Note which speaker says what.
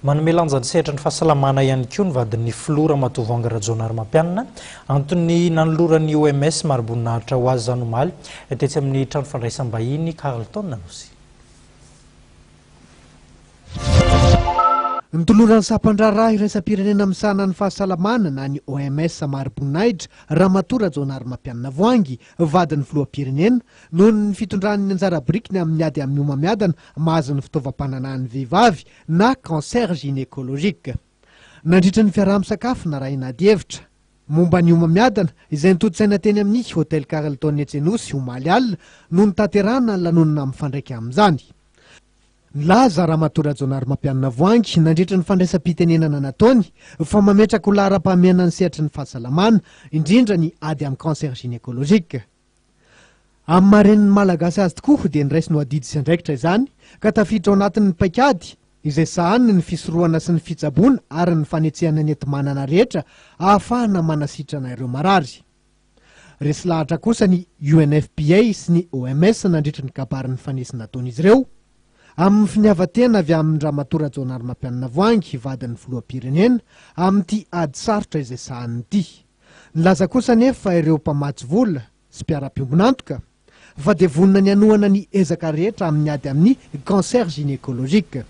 Speaker 1: Manomelanja ny sehatra ny fahasalamana ihany koa ny vadin'ny flora Matovoanga Rajonary Mampianina antony nanoloran'ny OMS maroboninahitra ho azy zany omaly tetsy amin'ny trano fandraisam-bahiny Carlton Nanosy.
Speaker 2: Ntoloran'ny sampandràra iraisam-pirenena misahana ny fahasalamana na ny OMS maroboninahitra Ramatoa Rajonary Mampianina Voangy vadin'ny filoham-pirenena noho ny fitondrany anjara birikiny amin'ny ady amin'ny homamiadana mahazo ny fitaovam-pananan'ny vehivavy na cancer gynécologique. Nandritra ny fiaraha-misakafo narahina ady-hevitra momba ny homamiadana izay nitotsaina teny amin'ny hôtel Carlton Etsenosy omaly alina no nitaterana ny lanonana mifandraika amin'izany. Laza Ramatoa Rajonary Mampianina Voangy nandritra ny fandraisam-pitenenana nataony fa mametraka ho laharam-pahamehana ny sehatry ny fahasalamana indrindra ny ady amin'ny cancer gynécologique. Amin'ny maharen'ny malagasy azy tokoa dia niraisy no adidy sy andraikitra izany ka tafiditra ao anatin'ny paikady izay sahaniny ny fisorohana sy ny fitsaboana ary ny fanetsehana ny enti-manana rehetra ahafahana manasitrana ireo marary. Resy lahatra kosa ny UNFPA sy ny OMS nandritra ny kabarin'ny fanesina nataon'izy ireo amin'ny finiavan-tena avy amin'ny Ramatoa Rajonary Mampianina Voangy vadin'ny filoham-pirenena amin'ity ady sarotra izay sahaniny ity. Nilaza kosa nefa ireo mpamatsy vola sy mpiara-piombonantoka fa dia vonona ny anohana ny ezaka rehetra amin'ny ady amin'ny cancer gynécologique.